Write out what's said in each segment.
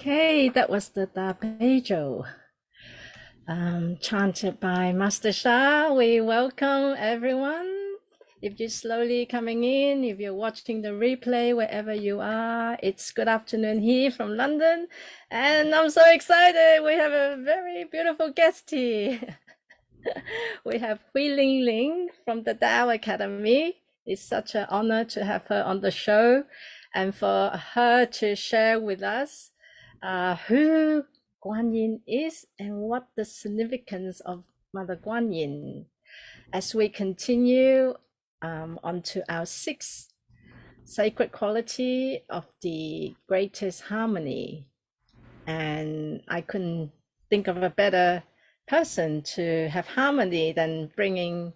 Okay, that was the Da Bejo, chanted by Master Sha. We welcome everyone. If you're slowly coming in, if you're watching the replay, wherever you are, it's good afternoon here from London. And I'm so excited. We have a very beautiful guest here. We have Hui Ling from the Tao Academy. It's such an honor to have her on the show and for her to share with us who Guan Yin is and what the significance of Mother Guan Yin as we continue onto our sixth sacred quality of the greatest harmony. And I couldn't think of a better person to have harmony than bringing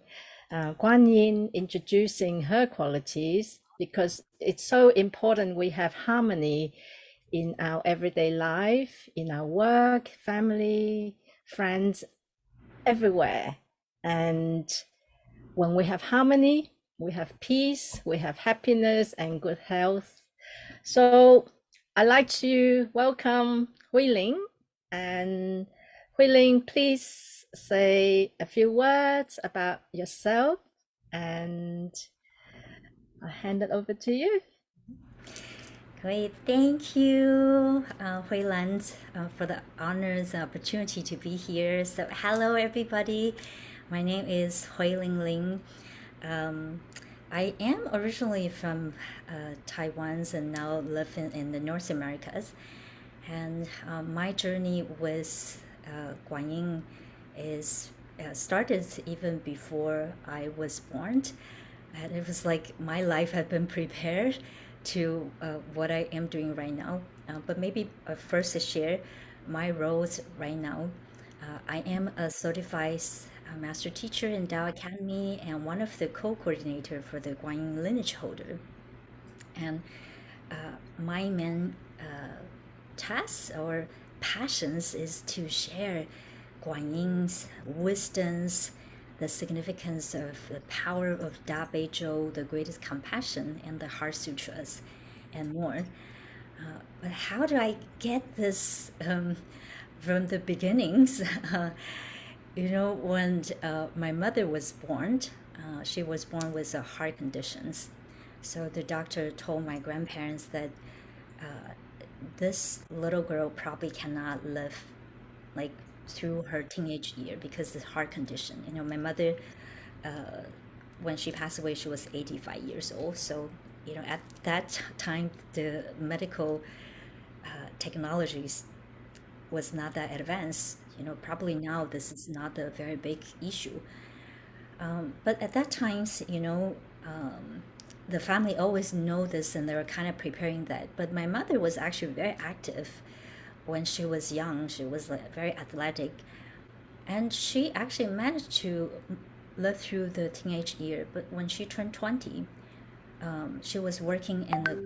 Guan Yin, introducing her qualities, because it's so important we have harmony in our everyday life, in our work, family, friends, everywhere. And when we have harmony, we have peace, we have happiness and good health. So I'd like to welcome Hui Ling. And Hui Ling, please say a few words about yourself, and I'll hand it over to you. Great, thank you, Hui Lan, for the honors and opportunity to be here. So, hello everybody. My name is Hui Ling. I am originally from Taiwan and now live in the North Americas. And my journey with Guan Yin is started even before I was born. And it was like my life had been prepared to what I am doing right now. But maybe first to share my roles right now. I am a certified master teacher in Tao Academy and one of the co-coordinator for the Guan Yin lineage holder. And my main tasks or passions is to share Guan Yin's wisdoms, the significance of the power of Da Beizhou, the greatest compassion, and the Heart Sutras, and more. But how do I get this from the beginnings? When my mother was born, she was born with heart conditions. So the doctor told my grandparents that this little girl probably cannot live like through her teenage year because of the heart condition. My mother, when she passed away, she was 85 years old. So, at that time, the medical technologies was not that advanced. Probably now this is not a very big issue. But at that times, the family always know this and they were kind of preparing that. But my mother was actually very active when she was young. She was very athletic, and she actually managed to live through the teenage year. But when she turned 20, she was working in a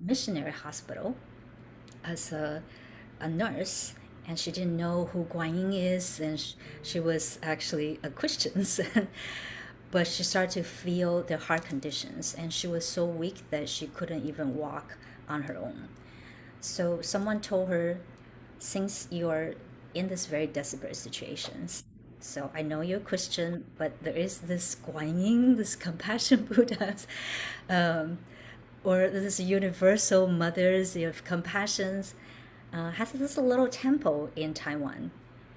missionary hospital as a nurse, and she didn't know who Guan Yin is, and she was actually a Christian. But she started to feel the heart conditions, and she was so weak that she couldn't even walk on her own. So someone told her, since you're in this very desperate situations, so I know you're Christian, but there is this Guan Yin, this compassion Buddhas, or this universal mothers of compassions, has this little temple in Taiwan.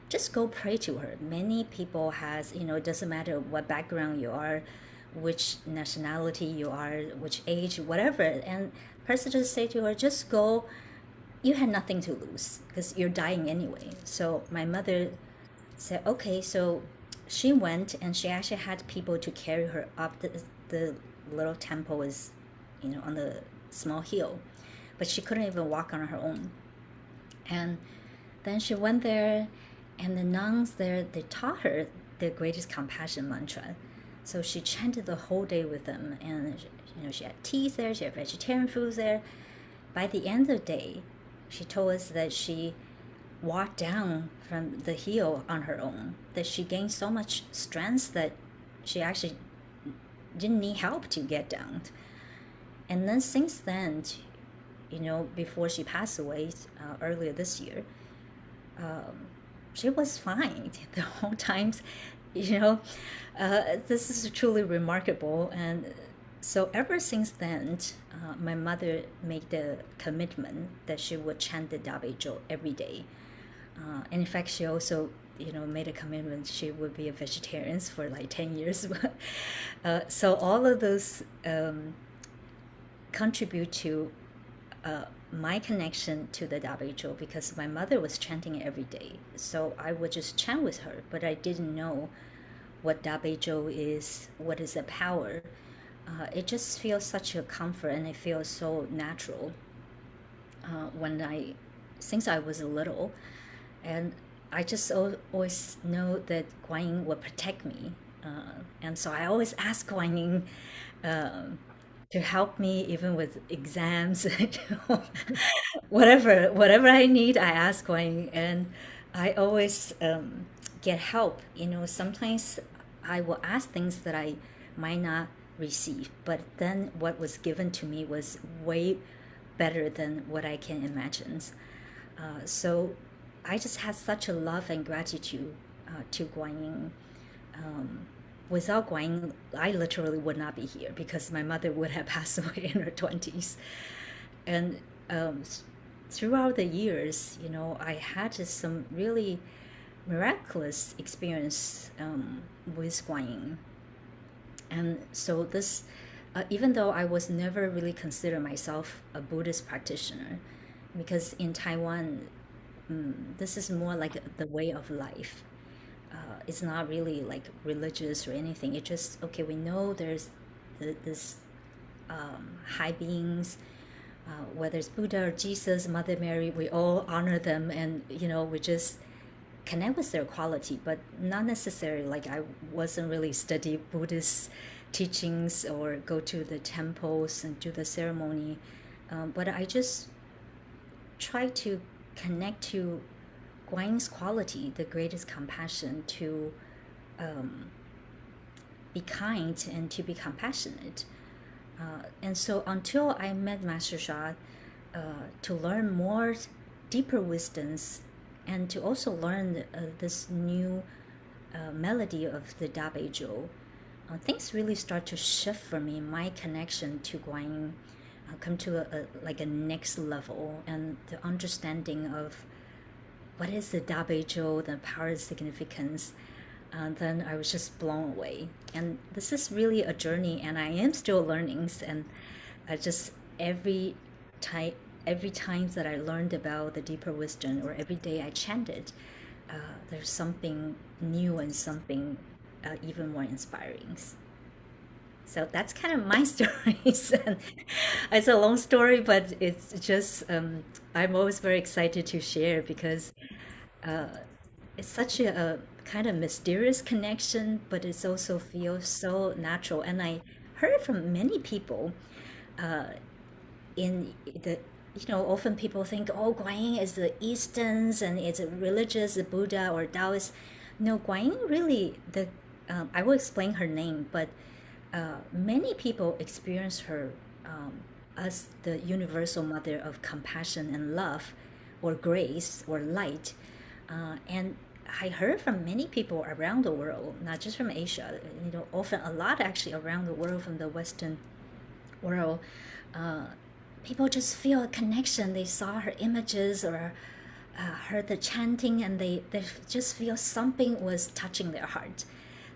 Just go pray to her. Many people has, it doesn't matter what background you are, which nationality you are, which age, whatever. And person just say to her, just go. You had nothing to lose because you're dying anyway. So my mother said, okay. So she went and she actually had people to carry her up. The little temple is, on the small hill, but she couldn't even walk on her own. And then she went there, and the nuns there, they taught her the greatest compassion mantra. So she chanted the whole day with them, and she had teas there, she had vegetarian foods there. By the end of the day, she told us that she walked down from the hill on her own, that she gained so much strength that she actually didn't need help to get down. And then since then, before she passed away earlier this year, she was fine the whole time. You know, this is truly remarkable. And so ever since then, my mother made the commitment that she would chant the Dabeizhou every day. And in fact, she also, made a commitment she would be a vegetarian for like 10 years. So all of those contribute to my connection to the Dabeizhou because my mother was chanting it every day. So I would just chant with her, but I didn't know what Dabeizhou is, what is the power. It just feels such a comfort and it feels so natural since I was little. And I just always know that Guan Yin will protect me. And so I always ask Guan Yin to help me even with exams. Whatever I need, I ask Guan Yin. And I always get help. Sometimes I will ask things that I might not receive, but then what was given to me was way better than what I can imagine. So I just had such a love and gratitude to Guan Yin. Without Guan Yin, I literally would not be here because my mother would have passed away in her 20s. And throughout the years, I had just some really miraculous experience with Guan Yin. And so this, even though I was never really consider myself a Buddhist practitioner, because in Taiwan, this is more like the way of life. It's not really like religious or anything. It just, okay, we know there's this high beings, whether it's Buddha or Jesus, Mother Mary, we all honor them, and we just connect with their quality, but not necessarily like I wasn't really study Buddhist teachings or go to the temples and do the ceremony, but I just try to connect to Guan Yin's quality, the greatest compassion, to be kind and to be compassionate. And so until I met Master Sha, to learn more deeper wisdoms and to also learn this new melody of the Dabeizhou, things really start to shift for me. My connection to Guan Yin come to like a next level, and the understanding of what is the Dabeizhou, the power and significance. Then I was just blown away. And this is really a journey, and I am still learning. And I just time, every time that I learned about the deeper wisdom, or every day I chanted, there's something new and something even more inspiring. So that's kind of my stories. And it's a long story, but it's just I'm always very excited to share because it's such a kind of mysterious connection, but it also feels so natural. And I heard from many people in the often people think, oh, Guan Yin is the Easterns and it's a religious Buddha or Taoist. No, Guan Yin really I will explain her name, but many people experience her as the universal mother of compassion and love, or grace, or light. And I heard from many people around the world, not just from Asia, often a lot actually around the world, from the Western world. People just feel a connection. They saw her images or heard the chanting, and they just feel something was touching their heart.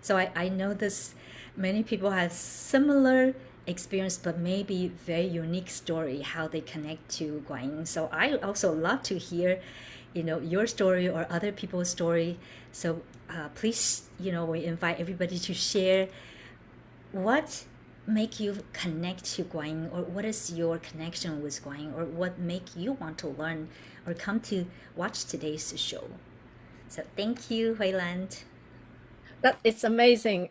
So I know this, many people have similar experience, but maybe very unique story how they connect to Guan Yin. So I also love to hear, your story or other people's story. So please, we invite everybody to share what make you connect to Guan Yin, or what is your connection with Guan Yin, or what make you want to learn or come to watch today's show. So thank you, Hui Lan. That it's amazing,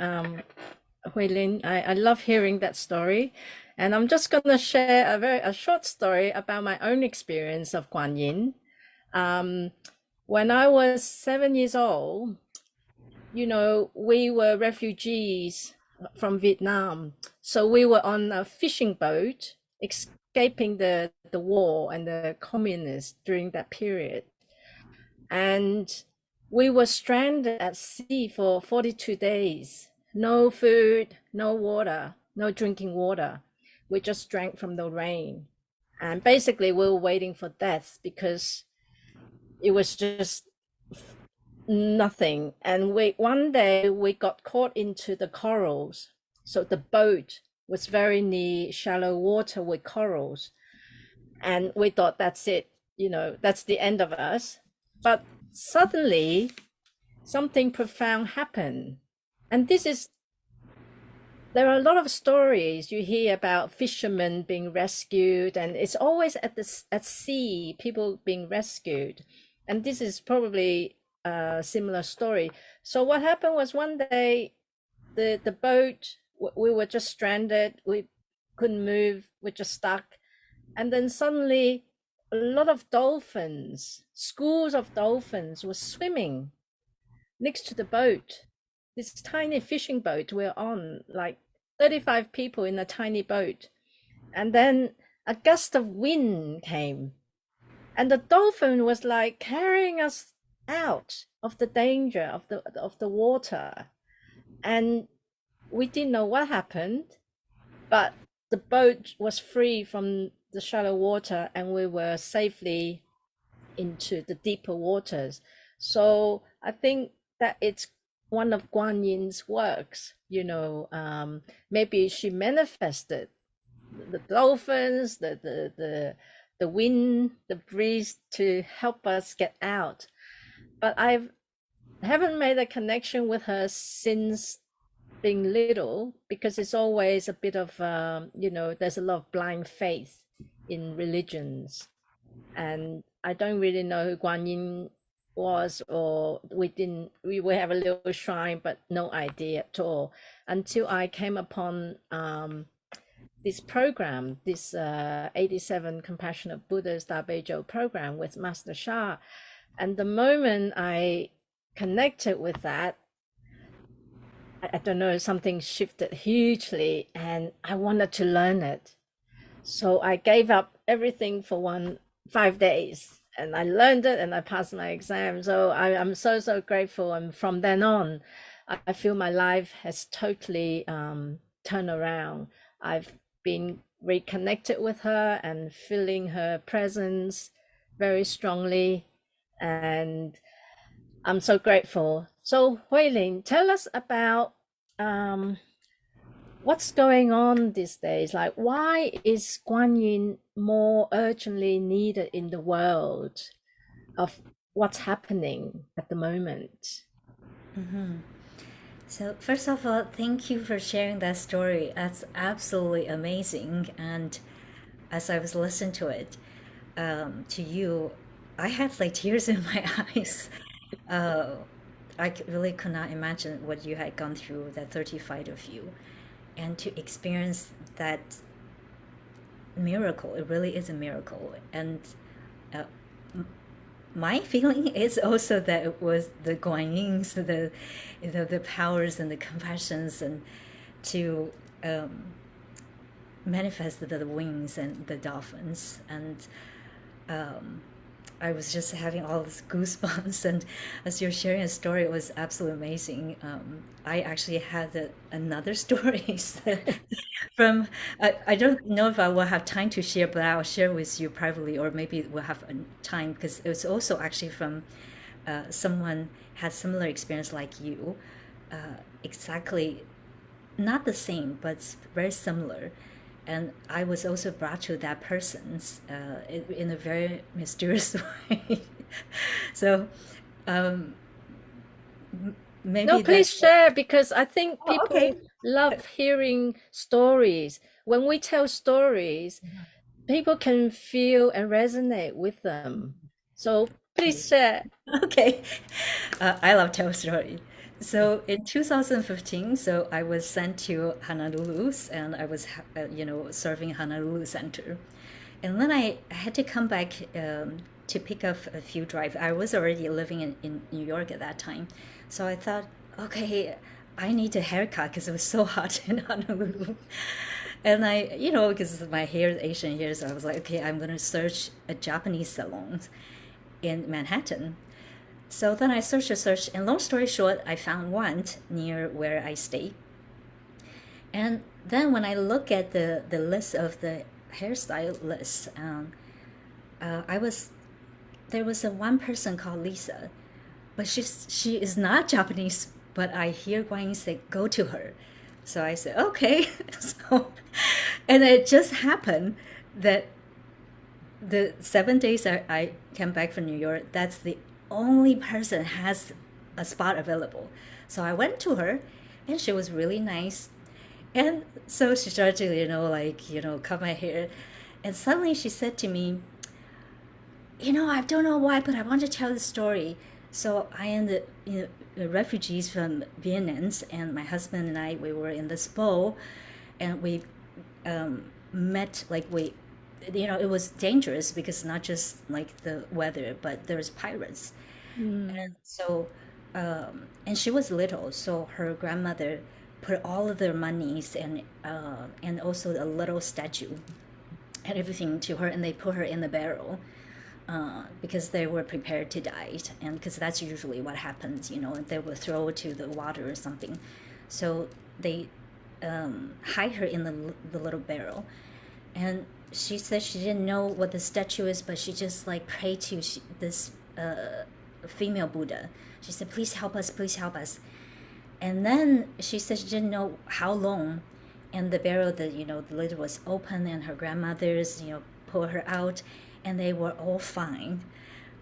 Hui Ling. I love hearing that story. And I'm just gonna share a short story about my own experience of Guan Yin. When I was 7 years old, we were refugees from Vietnam. So we were on a fishing boat escaping the war and the communists during that period. And we were stranded at sea for 42 days. No food, no water, no drinking water. We just drank from the rain. And basically, we were waiting for death because it was just nothing. And one day we got caught into the corals. So the boat was very near shallow water with corals. And we thought that's it, that's the end of us. But suddenly something profound happened. And there are a lot of stories you hear about fishermen being rescued, and it's always at sea, people being rescued. And this is probably a similar story. So what happened was one day the boat, we were just stranded, we couldn't move, we're just stuck. And then suddenly a lot of dolphins, schools of dolphins were swimming next to the boat, this tiny fishing boat we're on, like 35 people in a tiny boat. And then a gust of wind came, and the dolphin was like carrying us out of the danger of the water. And we didn't know what happened, but the boat was free from the shallow water and we were safely into the deeper waters. So I think that it's one of Guan Yin's works. Maybe she manifested the dolphins, the wind, the breeze to help us get out. But I haven't made a connection with her since being little, because it's always a bit of there's a lot of blind faith in religions, and I don't really know who Guan Yin was, or we have a little shrine, but no idea at all until I came upon this program, this 87 Compassionate Buddhas Da Beijo program with Master Sha. And the moment I connected with that, I don't know, something shifted hugely and I wanted to learn it. So I gave up everything for 5 days and I learned it and I passed my exam. So I'm so grateful. And from then on, I feel my life has totally turned around. I've been reconnected with her and feeling her presence very strongly. And I'm so grateful. So Hui Ling, tell us about what's going on these days. Like, why is Guan Yin more urgently needed in the world of what's happening at the moment? So first of all, thank you for sharing that story. That's absolutely amazing. And as I was listening to it, to you, I had like tears in my eyes. Uh, really could not imagine what you had gone through, that 35 of you, and to experience that miracle. It really is a miracle. And uh, my feeling is also that it was the Guan Yin's, the powers and the compassions, and to manifest the wings and the dolphins. And um, I was just having all these goosebumps. And as you're sharing a story, it was absolutely amazing. I actually had another story from, I don't know if I will have time to share, but I'll share with you privately, or maybe we'll have time, because it was also actually from someone had similar experience like you, exactly not the same, but very similar. And I was also brought to that person's in a very mysterious way. So um, No, maybe please that's. share, because I think Oh, okay. people love hearing stories. When we tell stories, people can feel and resonate with them. So please share. Okay. I love tell story. So in 2015, so I was sent to Honolulu's, and I was, serving Honolulu Center. And then I had to come back to pick up a few drive. I was already living in New York at that time. So I thought, okay, I need a haircut because it was so hot in Honolulu. And I, you know, because my hair is Asian hair, so I was like, okay, I'm gonna search a Japanese salon in Manhattan. So then I searched, and long story short, I found one near where I stay. And then when I look at the list of the hairstyle list, I was there was a one person called Lisa, but she is not Japanese. But I hear Guan Yin say, "Go to her," so I said, "Okay." So, and it just happened that the 7 days I came back from New York, that's the only person has a spot available. So I went to her, and she was really nice. And so she started to, cut my hair. And suddenly she said to me, I don't know why, but I want to tell the story. So I am the refugees from Vietnam, and my husband and I, we were in this boat, and we met, it was dangerous because not just like the weather, but there's pirates. Mm. And so, and she was little, so her grandmother put all of their monies and also a little statue and everything to her, and they put her in the barrel because they were prepared to die, and because that's usually what happens, they will throw her to the water or something. So they hide her in the little barrel, and she said she didn't know what the statue is, but she just like prayed to this female Buddha. She said, "Please help us, please help us." And then she said she didn't know how long, and the barrel, the lid was open, and her grandmothers, pulled her out, and they were all fine.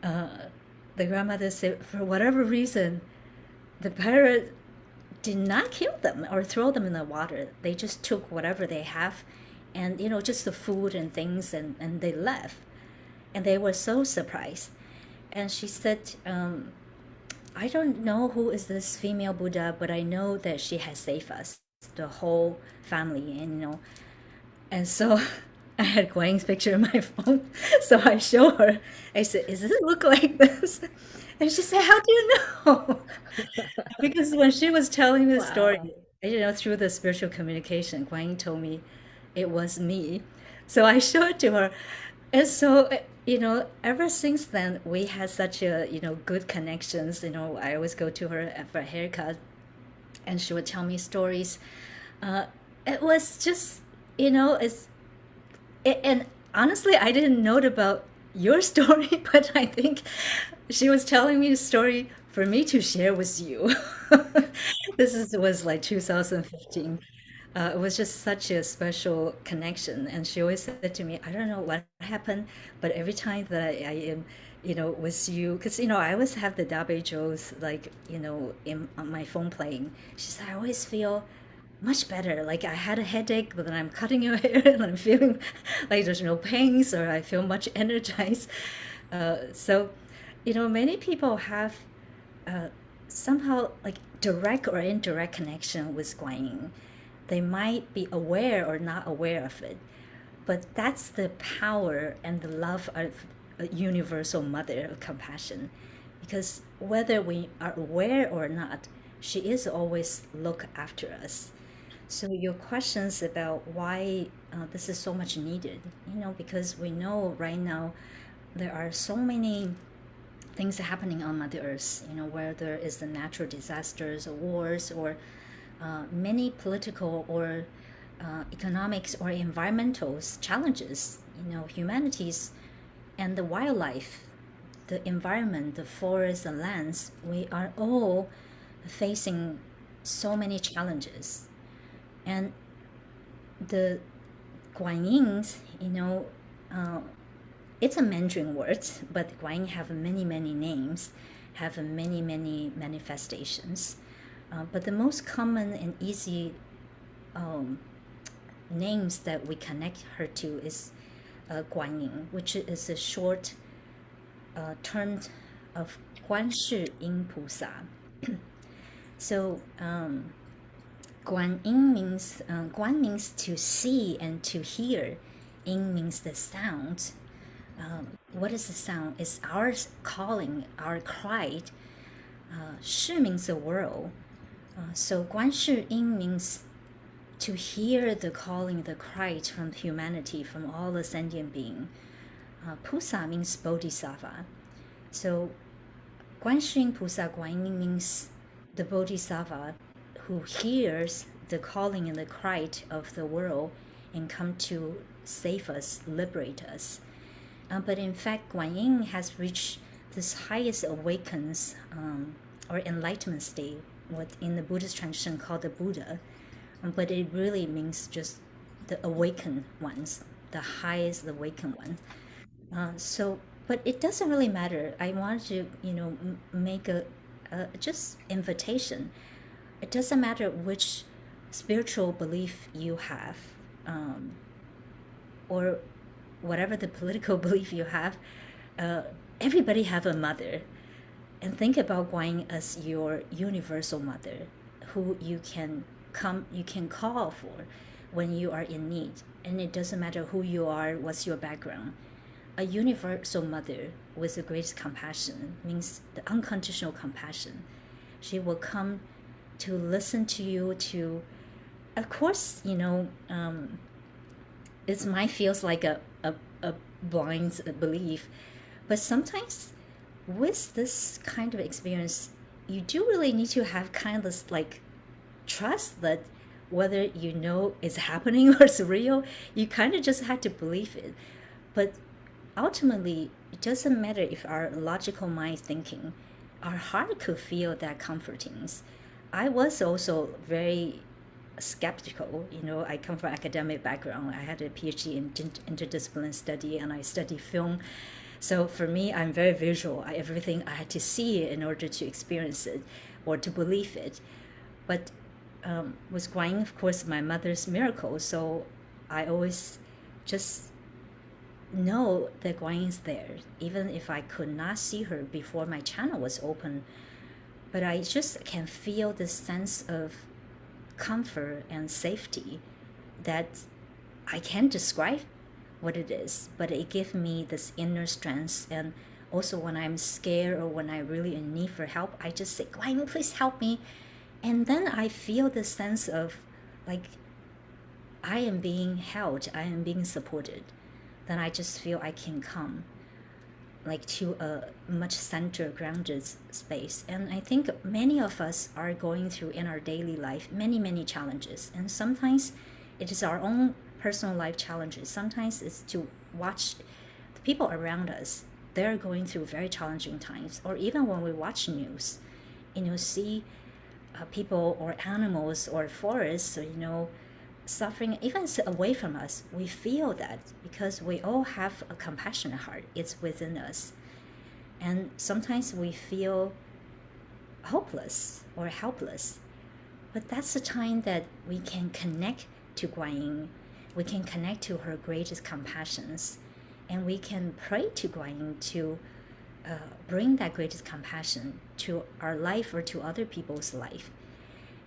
Uh, the grandmother said, for whatever reason, the pirate did not kill them or throw them in the water. They just took whatever they have, and just the food and things, and they left. And they were so surprised. And she said, I don't know who is this female Buddha, but I know that she has saved us, the whole family, and so I had Guan Ying's picture in my phone. So I show her. I said, "Does it look like this?" And she said, "How do you know?" Because when she was telling me the story, Wow. through the spiritual communication, Guan Yin told me it was me. So I showed it to her. And so, ever since then, we had such a, good connections. I always go to her for a haircut, and she would tell me stories. Uh, it was just, and honestly, I didn't know about your story, but I think she was telling me a story for me to share with you. Was like 2015. It was just such a special connection. And she always said to me, I don't know what happened, but every time that I am, with you, because, I always have the Dabe Joes, like, on my phone playing. She said, I always feel much better. Like I had a headache, but then I'm cutting your hair and I'm feeling like there's no pains, or I feel much energized. So, many people have somehow like direct or indirect connection with Guan Yin. They might be aware or not aware of it, but that's the power and the love of a universal mother of compassion. Because whether we are aware or not, she is always look after us. So your questions about why this is so much needed, because we know right now there are so many things happening on Mother Earth, where there is the natural disasters or wars or many political or economics or environmental challenges, humanities and the wildlife, the environment, the forests and lands, we are all facing so many challenges. And the Guan Yin's, uh, it's a Mandarin word, but Guan Yin have many, many names, have many, many manifestations. But the most common and easy um, names that we connect her to is Guan Yin, which is a short term of Guan Shi Yin Pusa. So Guan Yin means Guan means to see and to hear. Yin means the sound. What is the sound? It's our calling, our cry. Shi means the world. So Guan Shi Yin means to hear the calling, the cry from humanity, from all the sentient being. Pusa means Bodhisattva. So Guanxing Pusa Guan Yin means the Bodhisattva who hears the calling and the cry of the world and come to save us, liberate us. But in fact, Guan Yin has reached this highest awakens or enlightenment state, what in the Buddhist tradition called the Buddha. But it really means just the awakened ones, the highest awakened one. But it doesn't really matter. I want to, make a just invitation. It doesn't matter which spiritual belief you have, or whatever the political belief you have. Everybody have a mother, and think about Guan as your universal mother, who you can call for when you are in need. And it doesn't matter who you are, what's your background. A universal mother with the greatest compassion means the unconditional compassion. She will come to listen to you, to, of course, it might feels like a blind belief, but sometimes with this kind of experience, you do really need to have kind of this like trust that whether it's happening or it's real, you kind of just have to believe it. But ultimately, it doesn't matter if our logical mind thinking, our heart could feel that comforting. I was also very skeptical. I come from academic background. I had a PhD in interdisciplinary study, and I study film. So for me, I'm very visual. Everything I had to see it in order to experience it or to believe it. But with Guan Yin, of course, my mother's miracle. So I always just know that Guan Yin's there, even if I could not see her before my channel was open. But I just can feel this sense of comfort and safety that I can't describe what it is, but it gives me this inner strength. And also when I'm scared or when I really in need for help, I just say, Guan Yin, please help me. And then I feel this sense of like I am being held, I am being supported. Then I just feel I can come like to a much center grounded space. And I think many of us are going through in our daily life many challenges, and sometimes it is our own personal life challenges. Sometimes it's to watch the people around us, they're going through very challenging times. Or even when we watch news, see people or animals or forests, suffering, even away from us, we feel that because we all have a compassionate heart. It's within us. And sometimes we feel hopeless or helpless. But that's the time that we can connect to Guan Yin. We can connect to her greatest compassions. And we can pray to Guan Yin to bring that greatest compassion to our life or to other people's life.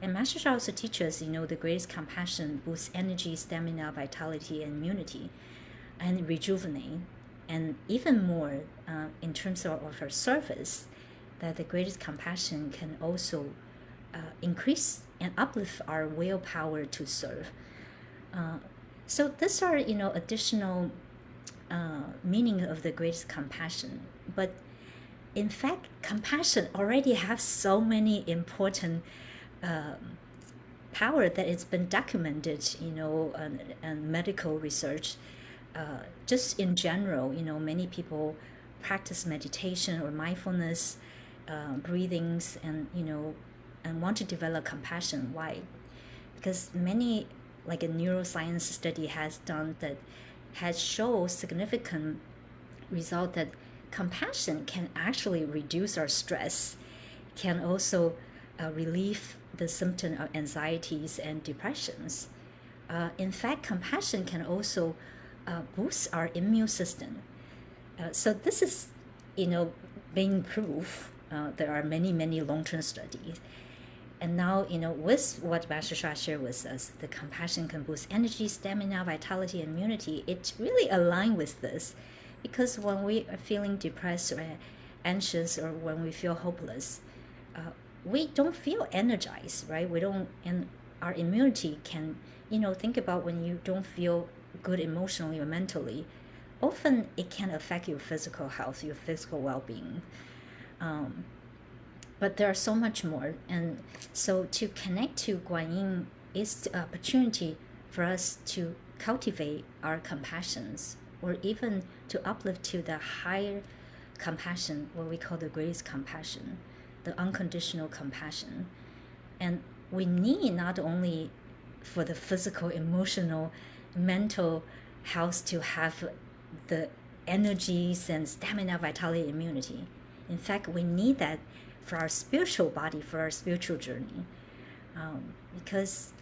And Master Sha also teaches, the greatest compassion boosts energy, stamina, vitality, and immunity, and rejuvenate. And even more, in terms of her service, that the greatest compassion can also increase and uplift our willpower to serve. So these are, additional meaning of the greatest compassion. But in fact, compassion already has so many important power that it's been documented, and medical research. Just in general, many people practice meditation or mindfulness, breathings, and and want to develop compassion. Why? Because many, like a neuroscience study has done that has shown significant result that compassion can actually reduce our stress, can also relieve the symptom of anxieties and depressions. In fact, compassion can also boost our immune system. So this is, being proved. There are many long-term studies. And now, with what Master Sha shared with us, the compassion can boost energy, stamina, vitality, and immunity. It really aligns with this, because when we are feeling depressed or anxious, or when we feel hopeless, we don't feel energized, right? We don't, and our immunity can, think about when you don't feel good emotionally or mentally, often it can affect your physical health, your physical well-being. But there are so much more. And so to connect to Guan Yin is the opportunity for us to cultivate our compassions, or even to uplift to the higher compassion, what we call the greatest compassion, the unconditional compassion. And we need not only for the physical, emotional, mental health to have the energies and stamina, vitality, immunity. In fact, we need that for our spiritual body, for our spiritual journey. Because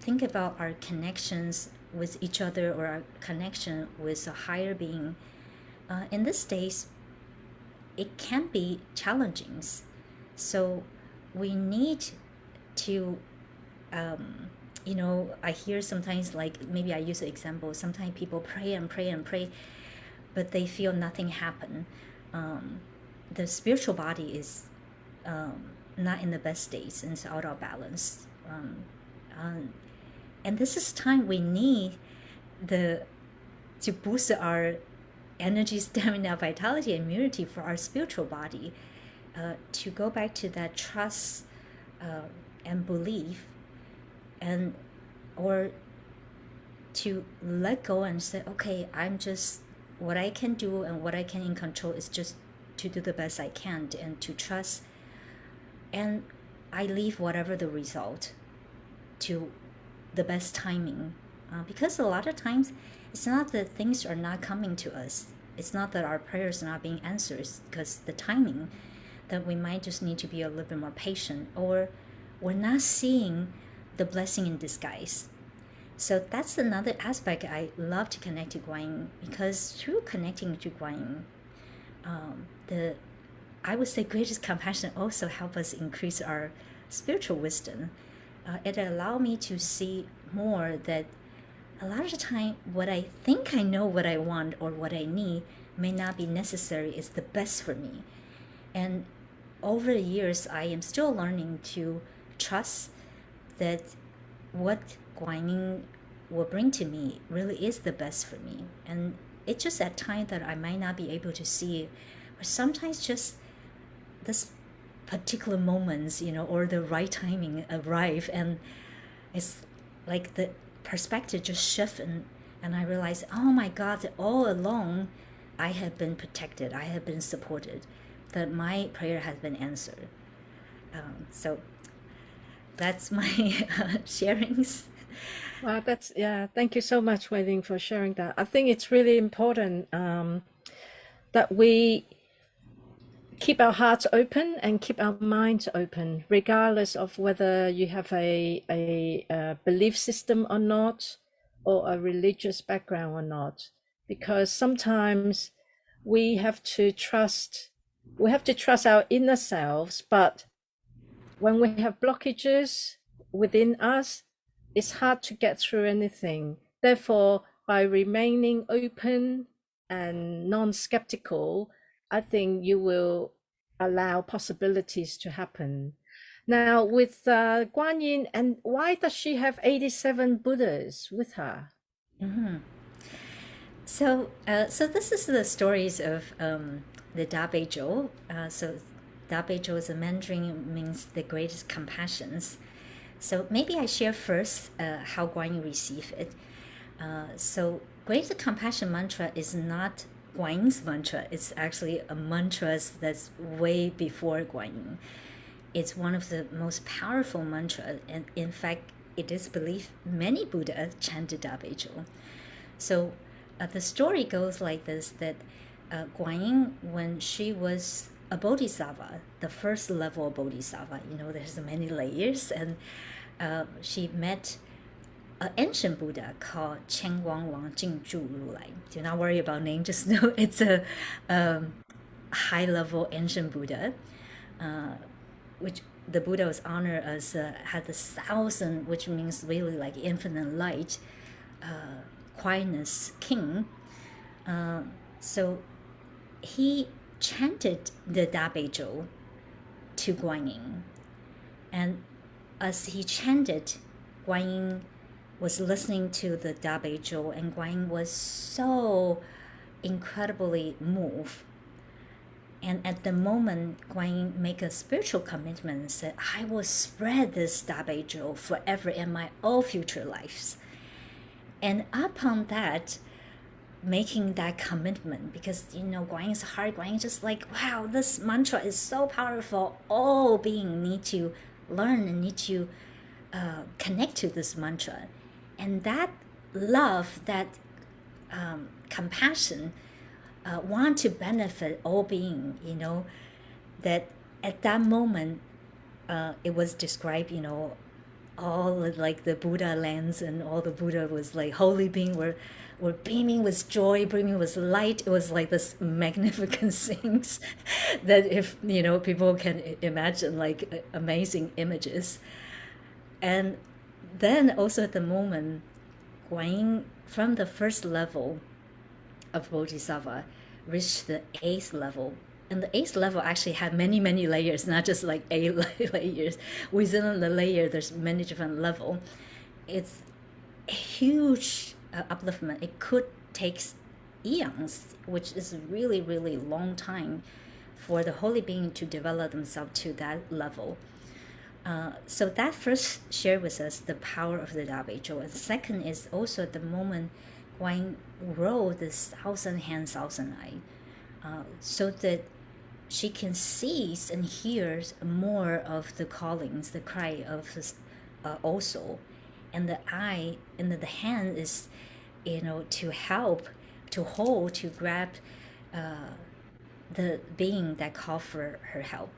think about our connections with each other, or our connection with a higher being. In these days, it can be challenging. So we need to, I hear sometimes, like maybe I use an example, sometimes people pray and pray and pray, but they feel nothing happen. The spiritual body is not in the best state and it's out of balance. And this is time we need to boost our energy, stamina, vitality, and immunity for our spiritual body, to go back to that trust and belief, and or to let go and say, okay, I'm just, what I can do and what I can in control is just to do the best I can, and to trust, and I leave whatever the result to the best timing. Because a lot of times it's not that things are not coming to us, it's not that our prayers are not being answered, it's because the timing, that we might just need to be a little bit more patient, or we're not seeing the blessing in disguise. So that's another aspect I love to connect to Guan Yin, because through connecting to Guan Yin, I would say greatest compassion also help us increase our spiritual wisdom. It allowed me to see more that a lot of the time what I think I know what I want or what I need may not be necessary is the best for me. And over the years, I am still learning to trust that what Guan Yin will bring to me really is the best for me. And it's just at times that I might not be able to see it, but sometimes just this particular moments, or the right timing arrive, and it's like the perspective just shift, and I realize, oh my God, all along I have been protected, I have been supported, that my prayer has been answered. So that's my sharings. Wow, thank you so much, Hui Ling, for sharing that. I think it's really important that we keep our hearts open and keep our minds open, regardless of whether you have a belief system or not, or a religious background or not. Because sometimes we have to trust our inner selves, but when we have blockages within us, it's hard to get through anything. Therefore, by remaining open and non-skeptical, I think you will allow possibilities to happen. Now, with Guan Yin, and why does she have 87 Buddhas with her? So this is the stories of the Da Bei Zhou. So Da Bei Zhou is a Mandarin, means the greatest compassions. So maybe I share first how Guan Yin received it. So greatest compassion mantra is not Guan Yin's mantra. It's actually a mantra that's way before Guan Yin. It's one of the most powerful mantras, and in fact, it is believed many Buddha chanted Da Bei Zhou. So the story goes like this, that Guan Yin, when she was a bodhisattva, the first level of bodhisattva, there's many layers, and she met an ancient Buddha called Qian Guang Wang Jing Zhu Ru Lai. Do not worry about name, just know it's a high-level ancient Buddha, which the Buddha was honored as had the 1,000, which means really like infinite light, quietness king. So he chanted the Da Bei Zhou to Guan Yin, and as he chanted, Guan Yin was listening to the Da Bei Zhou, and Guan Yin was so incredibly moved. And at the moment, Guan Yin make a spiritual commitment and said, I will spread this Da Bei Zhou forever in my all future lives. And upon that, making that commitment, because Guan Yin's heart, Guan Yin just like, wow, this mantra is so powerful. All being need to learn and need to connect to this mantra. And that love, that compassion, want to benefit all being, that at that moment, it was described, all like the Buddha lands, and all the Buddha was like holy being were beaming with joy, beaming with light. It was like this magnificent things that if people can imagine, like amazing images. And then also at the moment, Guan Yin from the first level of Bodhisattva reached the eighth level. And the eighth level actually had many, many layers, not just like 8 layers. Within the layer, there's many different levels. It's a huge upliftment. It could take eons, which is really, really long time for the holy being to develop themselves to that level. So that first shared with us the power of the Da Bei Zhou. And second is also the moment Guan Yin wrote the 1,000 hand, 1,000 eye, so that she can see and hear more of the callings, the cry of this also. And the eye and the hand is, to help, to hold, to grab the being that called for her help.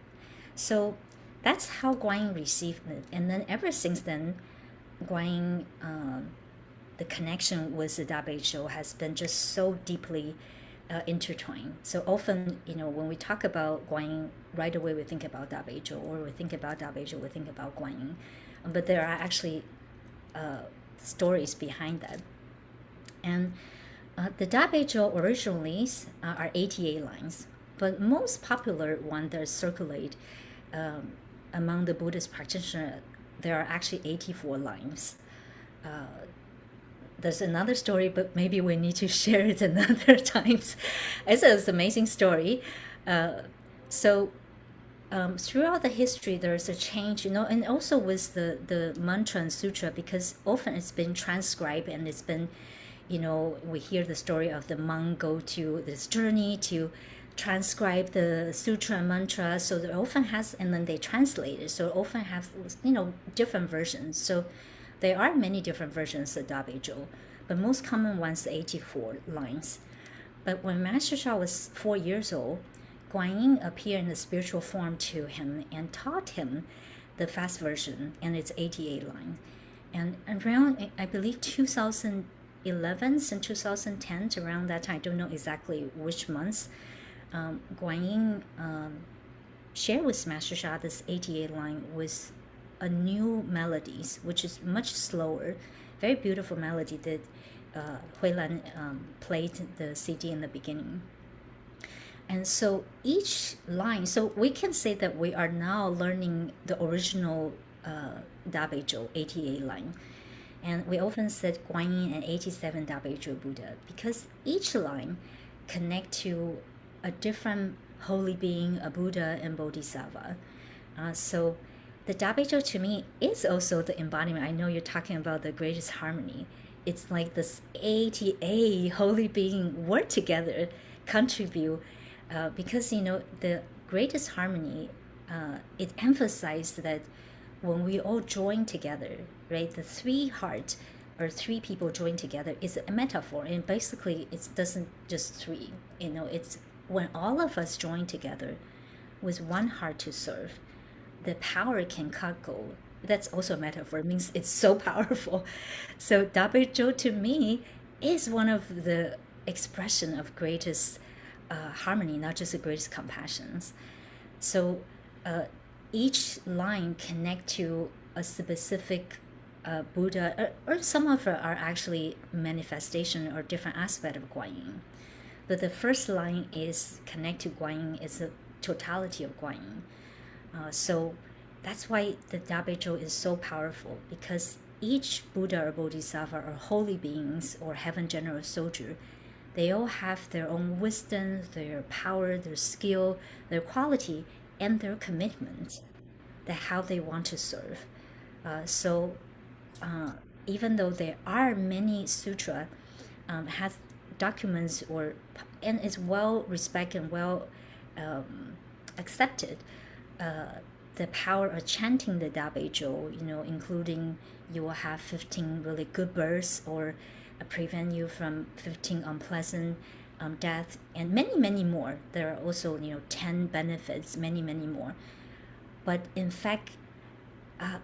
So that's how Guan Yin received it. And then ever since then, Guan Yin, the connection with the Da Bei Zhou has been just so deeply intertwined. So often, when we talk about Guan Yin, right away we think about Da Bei Zhou, or we think about Da Bei Zhou, we think about Guan Yin. But there are actually stories behind that. And the Da Bei Zhou originally are 88 lines, but most popular one that circulate among the Buddhist practitioners, there are actually 84 lines. There's another story, but maybe we need to share it another times. It's an amazing story. So throughout the history, there's a change, and also with the mantra and sutra, because often it's been transcribed and it's been, we hear the story of the monk go to this journey to transcribe the sutra and mantra. So it often has, and then they translate it. So it often have, different versions. So there are many different versions of Da Bei Zhou, but most common one's 84 lines. But when Master Sha was 4 years old, Guan Yin appeared in a spiritual form to him and taught him the fast version, and it's 88 lines. And around, I believe, 2011 and 2010, around that time, I don't know exactly which months, Guan Yin shared with Master Sha this 88 line with a new melodies, which is much slower, very beautiful melody that Hui Ling played the CD in the beginning. And so each line, so we can say that we are now learning the original Da Bei Zhou 88 line. And we often said Guan Yin and 87 Da Bei Zhou Buddha, because each line connect to a different holy being, a Buddha and Bodhisattva. So the Da Bei Zhou to me is also the embodiment. I know you're talking about the greatest harmony. It's like this 88 holy being work together, contribute, because the greatest harmony, it emphasized that when we all join together, right, the three hearts or three people join together is a metaphor, and basically it doesn't just three, it's when all of us join together with one heart to serve, the power can cut gold. That's also a metaphor. It means it's so powerful. So Da Bei Zhou to me is one of the expression of greatest harmony, not just the greatest compassions. So each line connect to a specific Buddha, or some of it are actually manifestation or different aspect of Guan Yin. But the first line is connect to Guan Yin, is the totality of Guan Yin. So that's why the Da Bei Zhou is so powerful, because each Buddha or Bodhisattva or holy beings or heaven general soldier, they all have their own wisdom, their power, their skill, their quality, and their commitment, that how they want to serve. So even though there are many sutra, has documents and is well respected and well accepted, the power of chanting the Da Bei Zhou, including you will have 15 really good births or prevent you from 15 unpleasant death, and many, many more. There are also, 10 benefits, many, many more. But in fact,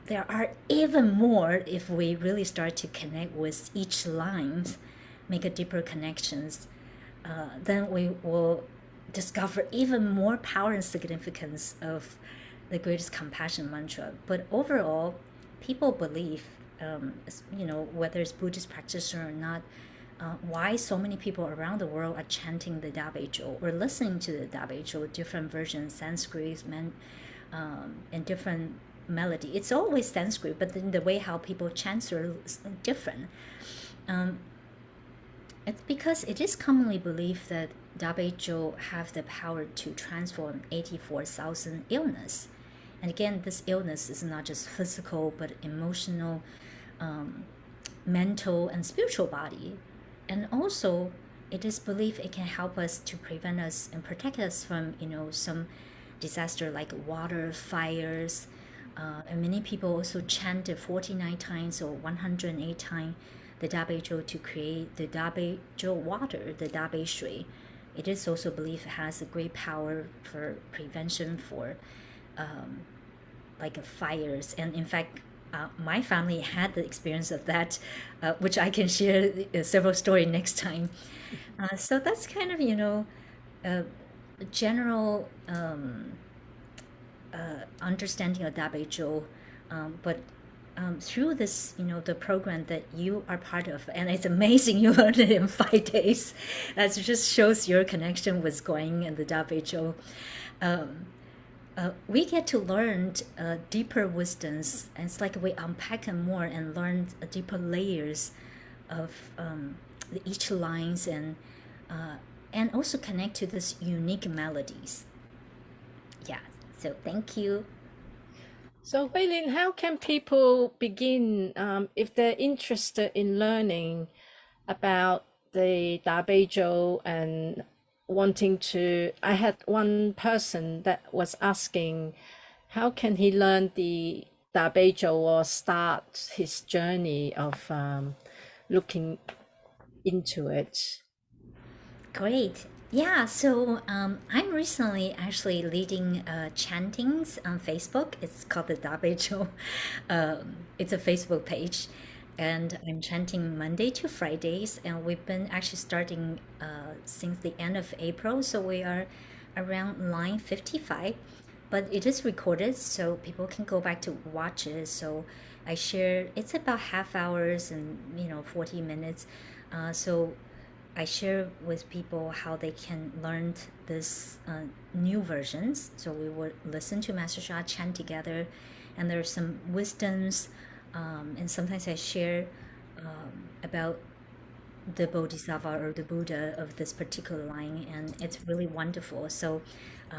there are even more if we really start to connect with each line, make a deeper connections. Then we will discover even more power and significance of the greatest compassion mantra. But overall, people believe, whether it's Buddhist practitioner or not, why so many people around the world are chanting the Da Bei Zhou or listening to the Da Bei Zhou, different versions, Sanskrit, and different melody. It's always Sanskrit, but then the way how people chant is different. It's because it is commonly believed that Da Bei Zhou have the power to transform 84,000 illness. And again, this illness is not just physical, but emotional, mental, and spiritual body. And also, it is believed it can help us to prevent us and protect us from, some disaster like water, fires. And many people also chant it 49 times or 108 times the Da Bei Zhou to create the Da Bei Zhou water, the Da Bei Shui. It is also believed it has a great power for prevention for like fires. And in fact, my family had the experience of that, which I can share several stories next time. So that's kind of, a general understanding of Da Bei Zhou. But through this, the program that you are part of, and it's amazing you learned it in 5 days. That just shows your connection with Guan Yin and the Da Bei Zhou. We get to learn deeper wisdoms, and it's like we unpack them more and learn deeper layers of each lines, and also connect to this unique melodies. Yeah, so thank you. So, Hui Ling, how can people begin if they're interested in learning about the Da Bei Zhou and wanting to? I had one person that was asking, how can he learn the Da Bei Zhou or start his journey of looking into it? Great. Yeah, so I'm recently actually leading chantings on Facebook. It's called the Da Bei Zhou. It's a Facebook page. And I'm chanting Monday to Fridays. And we've been actually starting since the end of April. So we are around line 55. But it is recorded, so people can go back to watch it. So I share, it's about half hours and, 40 minutes. So I share with people how they can learn this new versions. So we would listen to Master Sha chant together, and there are some wisdoms, and sometimes I share about the Bodhisattva or the Buddha of this particular line, and it's really wonderful. So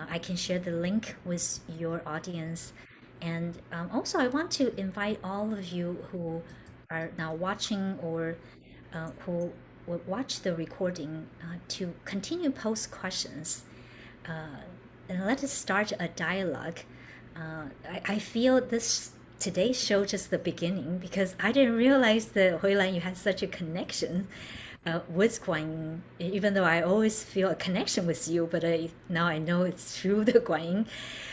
I can share the link with your audience. And also, I want to invite all of you who are now watching or who will watch the recording to continue post questions, and let us start a dialogue. I feel this today's show just the beginning, because I didn't realize that Hui Lan, you had such a connection with Guan Yin, even though I always feel a connection with you, but now I know it's through the Guan Yin.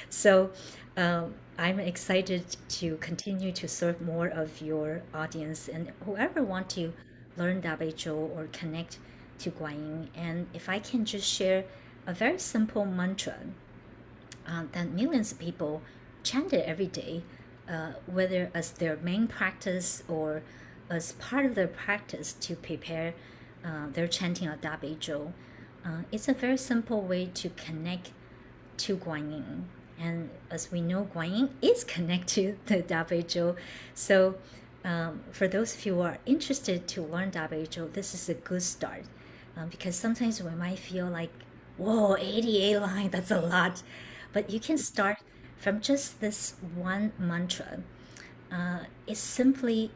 So I'm excited to continue to serve more of your audience and whoever want to learn Da Bei Zhou or connect to Guan Yin. And if I can just share a very simple mantra that millions of people chant it every day, whether as their main practice or as part of their practice to prepare their chanting of Da Bei Zhou. It's a very simple way to connect to Guan Yin. And as we know, Guan Yin is connected to Da Bei Zhou. So for those of you who are interested to learn WHO, this is a good start, because sometimes we might feel like, whoa, 88 line, that's a lot. But you can start from just this one mantra. It's simply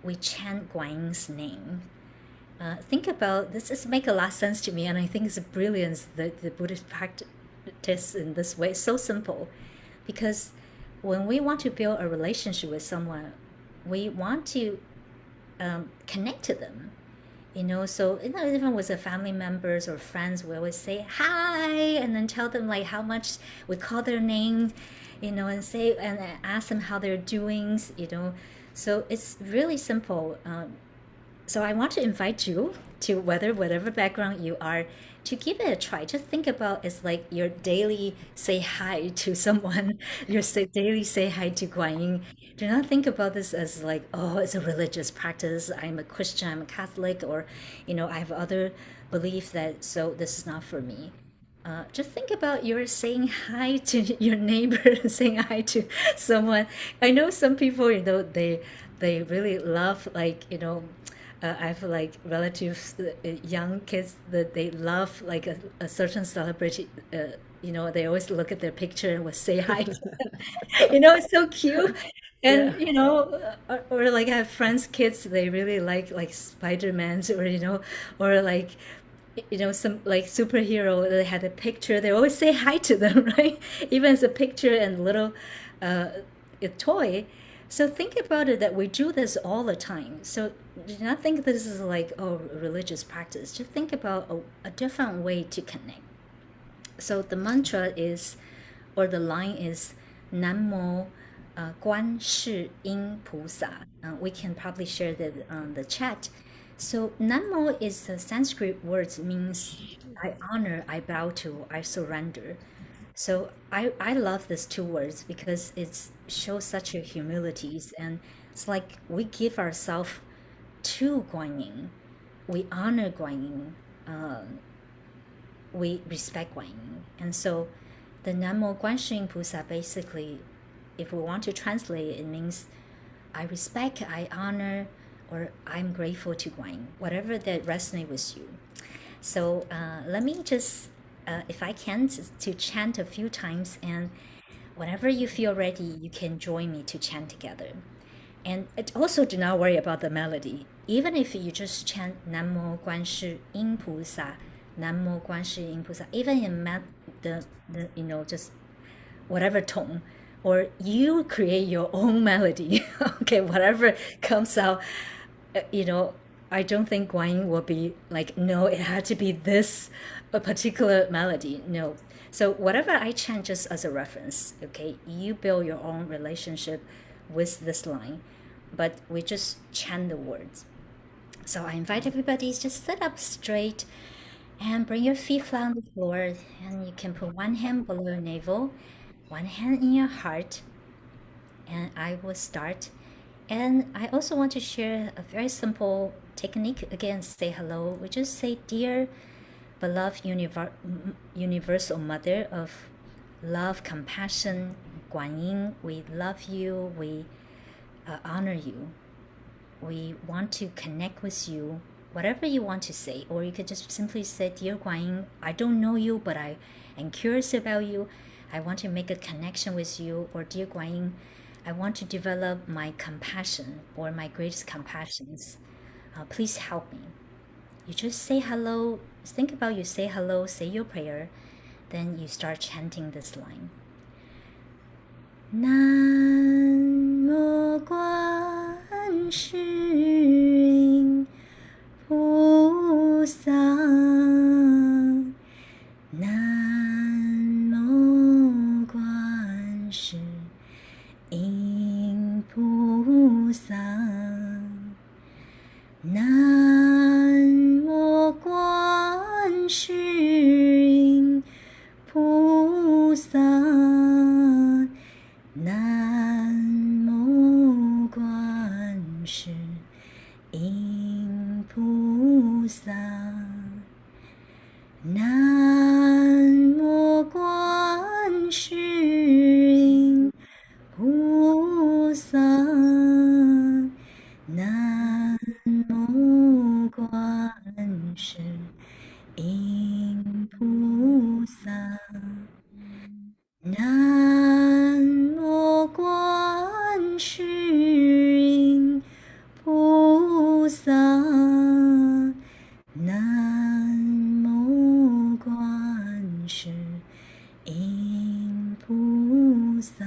we chant Guan Yin's name. Think about this. Is make a lot of sense to me, and I think it's a brilliance that the Buddhist practice in this way. It's so simple, because when we want to build a relationship with someone, we want to connect to them. So even with the family members or friends, we always say hi and then tell them like how much we call their name, and say and ask them how they're doing. So it's really simple. So I want to invite you to whatever background you are to give it a try. Just think about it's like your daily say hi to someone, daily say hi to Guan Yin. Do not think about this as like, oh, it's a religious practice. I'm a Christian, I'm a Catholic, or I have other belief that so this is not for me. Just think about you're saying hi to your neighbor, saying hi to someone. I know some people, they really love like I have like relatives, young kids that they love like a certain celebrity. They always look at their picture and will say hi. It's so cute. Yeah. And or like I have friends' kids, they really like Spider-Man's, or like some like superhero. They had a picture. They always say hi to them, right? Even as a picture and little uh, a toy. So think about it that we do this all the time. So do not think this is like religious practice. Just think about a different way to connect. So the mantra is, or the line is, Namo Guan Shi Yin Pusa. We can probably share that on the chat. So Namo is a Sanskrit word, means I honor, I bow to, I surrender. So I love these two words because it shows such a humility, and it's like we give ourselves to Guan Yin. We honor Guan Yin. We respect Guan Yin. And so the Namo Guanxin Pusa basically, if we want to translate it, it means I respect, I honor, or I'm grateful to Guan Yin, whatever that resonates with you. So let me just, if I can, to chant a few times, and whenever you feel ready, you can join me to chant together. And also do not worry about the melody. Even if you just chant Namo Guan Shi Yin Pusa, Namo Guan Shi Yin Pusa, even in the just whatever tone, or you create your own melody. Okay, whatever comes out, I don't think Guan Yin will be like, no, it had to be this a particular melody. No. So whatever I chant just as a reference, okay, you build your own relationship with this line, but we just chant the words. So I invite everybody just sit up straight and bring your feet flat on the floor, and you can put one hand below your navel, one hand in your heart, and I will start. And I also want to share a very simple technique. Again, say hello. We just say, Dear beloved universal mother of love, compassion, Guan Yin, we love you, we honor you. We want to connect with you, whatever you want to say. Or you could just simply say, Dear Guan Yin, I don't know you, but I am curious about you. I want to make a connection with you. Or Dear Guan Yin, I want to develop my compassion or my greatest compassions. Please help me. You just say hello. Think about you say hello, say your prayer. Then you start chanting this line. Namo Guan Shi Yin Pusa. Namo Guan Shi Yin Pusa. Namo Guan Shi Yin Pusa. Namo Guan Shi Yin Pusa. Namo Guan Shi Yin Pusa. 菩萨，南无观世音菩萨。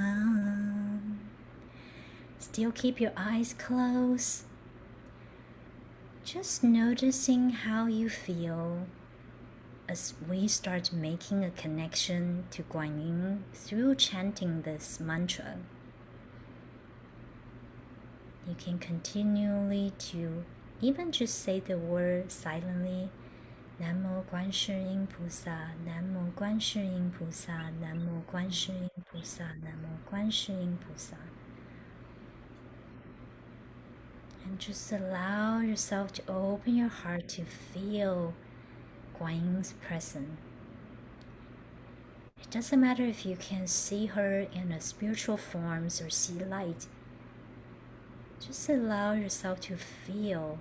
Still keep your eyes closed. Just noticing how you feel as we start making a connection to Guan Yin through chanting this mantra. You can continually to even just say the word silently. 南无观世音菩萨，南无观世音菩萨，南无观世音菩萨，南无观世音菩萨。And just allow yourself to open your heart to feel Guan Yin's presence. It doesn't matter if you can see her in a spiritual forms or see light. Just allow yourself to feel.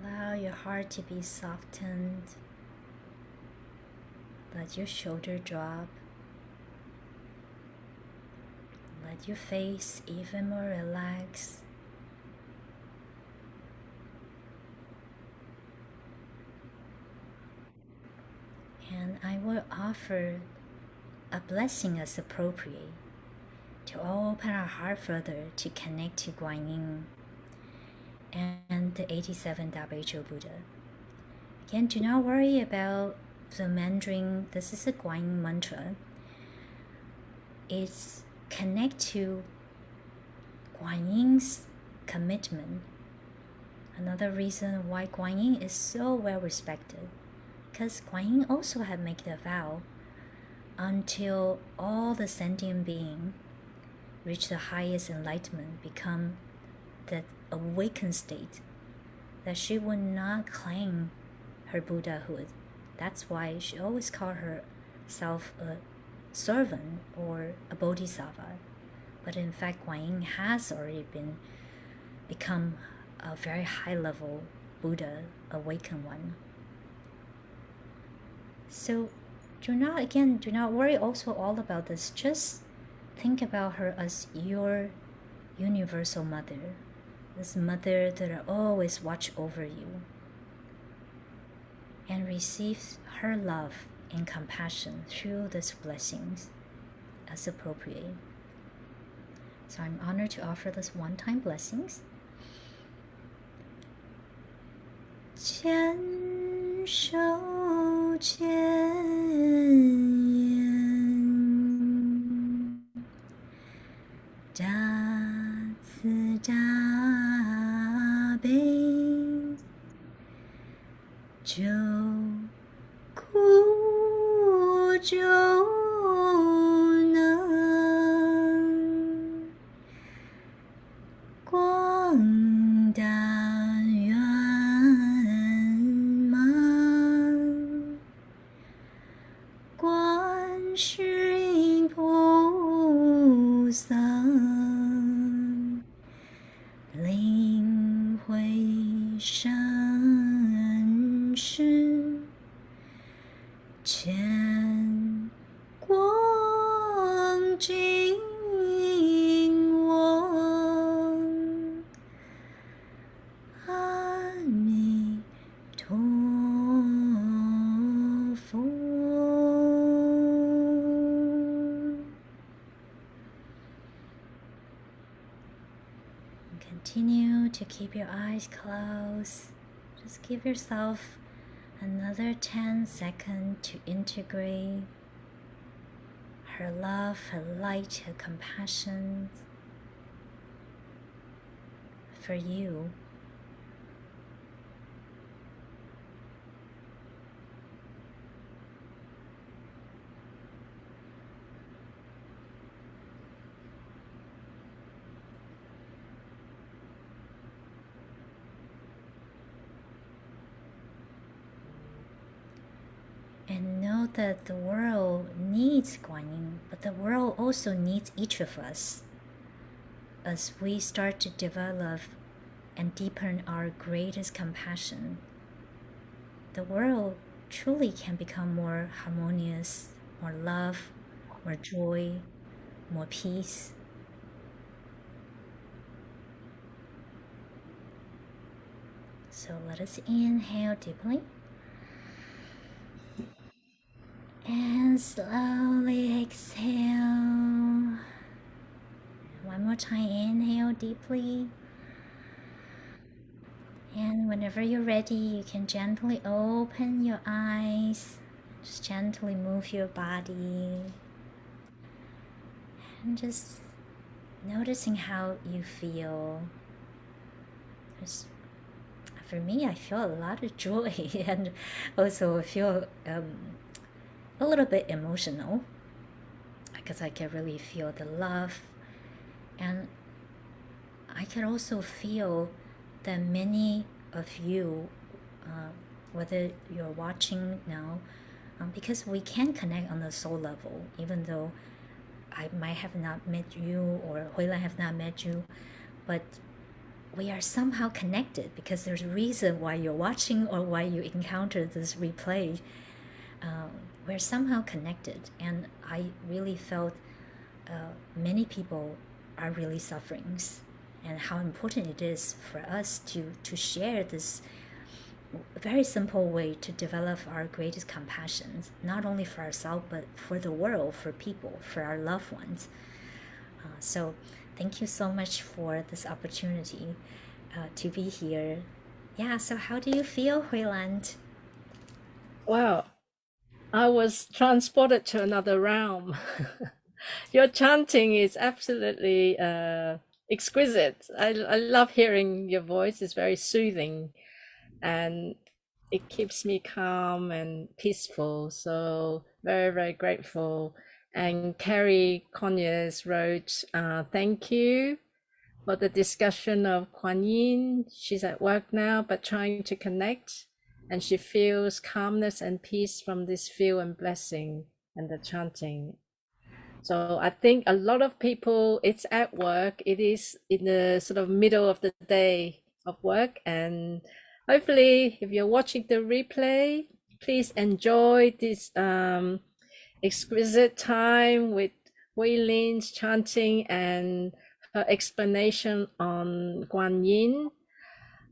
Allow your heart to be softened. Let your shoulder drop. Let your face even more relax. And I will offer a blessing as appropriate to open our heart further to connect to Guan Yin and the 87 WHO Buddha. Again, do not worry about the Mandarin. This is a Guan Yin mantra. It's connect to Guan Yin's commitment. Another reason why Guan Yin is so well respected, because Guan Yin also had made the vow until all the sentient beings reach the highest enlightenment, become the awakened state, that she would not claim her Buddhahood. That's why she always called herself a servant or a Bodhisattva. But in fact, Guan Yin has already become a very high level Buddha, awakened one. So do not worry also all about this. Just think about her as your universal mother, this mother that will always watch over you, and receive her love and compassion through these blessings as appropriate. So I'm honored to offer this one-time blessings. 千手千眼，大慈大悲，救苦救难，广大圆满，观世音菩萨，灵慧善士，乾光净我，阿弥陀佛。Continue to keep your eyes closed. Just give yourself another 10 seconds to integrate her love, her light, her compassion for you. And know that the world needs Guan Yin, but the world also needs each of us as we start to develop and deepen our greatest compassion the world truly can become more harmonious, more love, more joy, more peace. So let us inhale deeply and slowly exhale. One more time, inhale deeply. And whenever you're ready, you can gently open your eyes. Just gently move your body and just noticing how you feel. Just, for me, I feel a lot of joy and also I feel a little bit emotional because I can really feel the love, and I can also feel that many of you, whether you're watching now, because we can connect on the soul level, even though I might have not met you or Hui Ling have not met you, but we are somehow connected because there's a reason why you're watching or why you encounter this replay. We're somehow connected, and I really felt many people are really suffering, and how important it is for us to share this very simple way to develop our greatest compassion, not only for ourselves but for the world, for people, for our loved ones. So thank you so much for this opportunity to be here. Yeah, so how do you feel, Huiland? Wow, I was transported to another realm. Your chanting is absolutely exquisite. I love hearing your voice. It's very soothing and it keeps me calm and peaceful. So very, very grateful. And Carrie Conyers wrote, thank you for the discussion of Kuan Yin. She's at work now, but trying to connect. And she feels calmness and peace from this feel and blessing and the chanting. So I think a lot of people, it's at work, it is in the sort of middle of the day of work. And hopefully, if you're watching the replay, please enjoy this exquisite time with Hui Lin's chanting and her explanation on Guan Yin.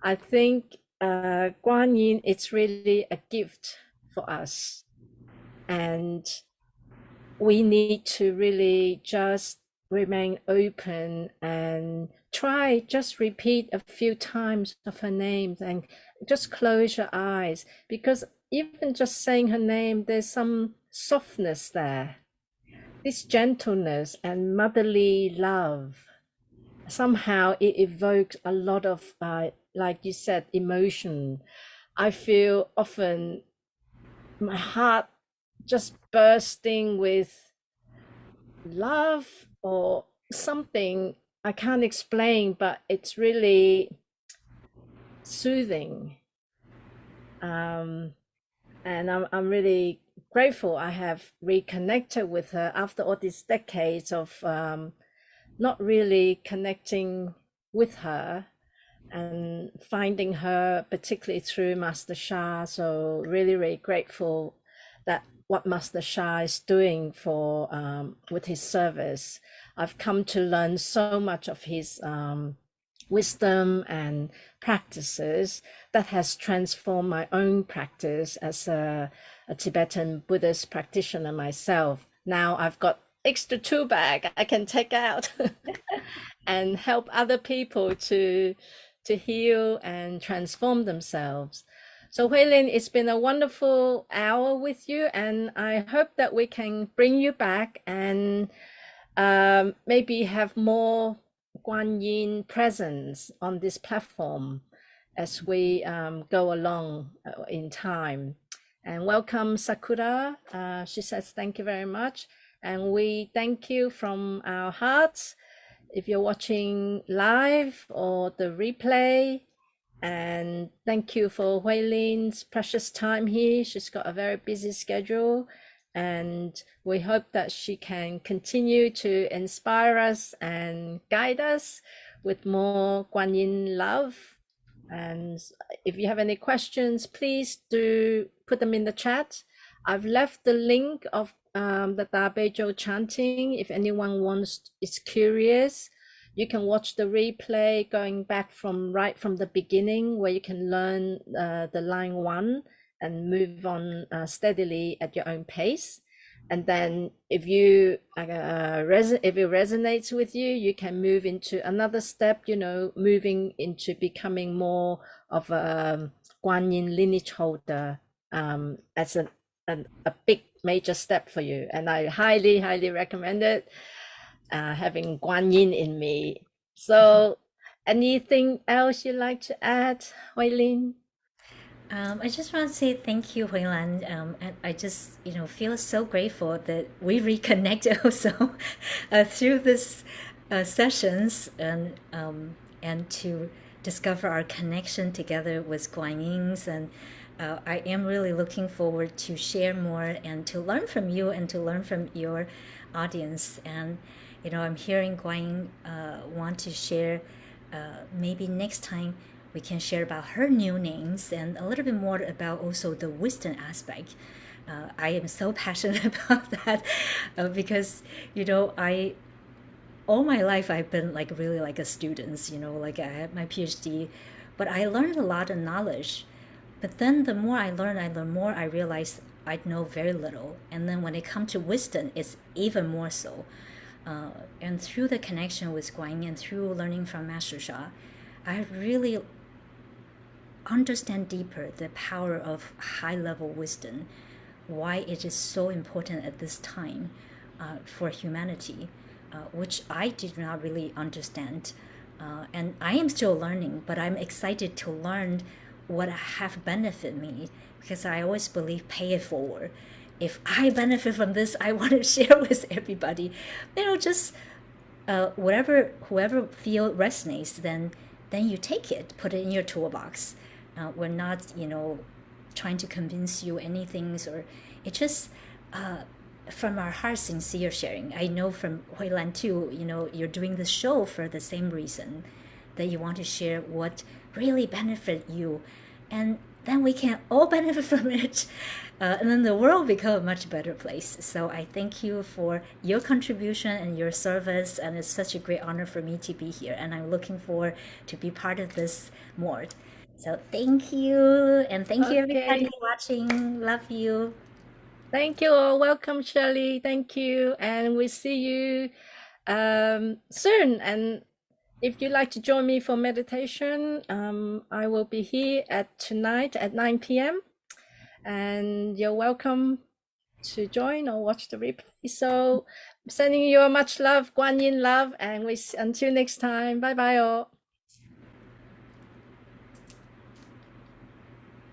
I think Guan Yin, it's really a gift for us. And we need to really just remain open and try just repeat a few times of her name and just close your eyes, because even just saying her name, there's some softness there, this gentleness and motherly love. Somehow it evokes a lot of like you said, emotion. I feel often my heart just bursting with love or something I can't explain, but it's really soothing. And I'm really grateful I have reconnected with her after all these decades of not really connecting with her and finding her, particularly through Master Sha. So really, really grateful that what Master Sha is doing for with his service. I've come to learn so much of his wisdom and practices that has transformed my own practice as a Tibetan Buddhist practitioner myself. Now I've got extra tool bag I can take out and help other people to heal and transform themselves. So Hui Lin, it's been a wonderful hour with you, and I hope that we can bring you back and maybe have more Guan Yin presence on this platform as we go along in time. And welcome Sakura. She says thank you very much. And we thank you from our hearts if you're watching live or the replay. And thank you for Hui Lin's precious time here. She's got a very busy schedule, and we hope that she can continue to inspire us and guide us with more Guan Yin love And if you have any questions, please do put them in the chat. I've left the link of the Da Bei Zhou chanting. If anyone is curious, you can watch the replay going back right from the beginning, where you can learn the line 1 and move on steadily at your own pace. And then if it resonates with you, you can move into another step, moving into becoming more of a Guan Yin lineage holder, as a big major step for you. And I highly, highly recommend it, having Guan Yin in me. So anything else you'd like to add, Hui Ling? I just want to say thank you, Hui Lan. And I just, feel so grateful that we reconnected also through this sessions and to discover our connection together with Guan Yin's. And I am really looking forward to share more and to learn from you and to learn from your audience. And, I'm hearing Guan Yin want to share maybe next time we can share about her new names and a little bit more about also the wisdom aspect. I am so passionate about that because, I all my life I've been like really like a student, like I had my PhD, but I learned a lot of knowledge. But then the more I learn more, I realize I know very little. And then when it comes to wisdom, it's even more so. And through the connection with Guan Yin, through learning from Master Sha, I really understand deeper the power of high level wisdom, why it is so important at this time for humanity, which I did not really understand. And I am still learning, but I'm excited to learn what have benefit me, because I always believe pay it forward. If I benefit from this, I want to share with everybody. Just whoever feel resonates, then you take it, put it in your toolbox. We're not, trying to convince you anything, or it's just from our heart sincere sharing. I know from Hui Lan too, you're doing the show for the same reason, that you want to share what really benefit you, and then we can all benefit from it, and then the world become a much better place. So I thank you for your contribution and your service, and it's such a great honor for me to be here, and I'm looking forward to be part of this more. So thank you, and thank you everybody Okay. watching. Love you. Thank you all. Welcome, Shirley. Thank you. And we see you soon. And if you'd like to join me for meditation, I will be here tonight at 9 p.m. And you're welcome to join or watch the replay. So sending you much love, Guan Yin love, and until next time. Bye bye all.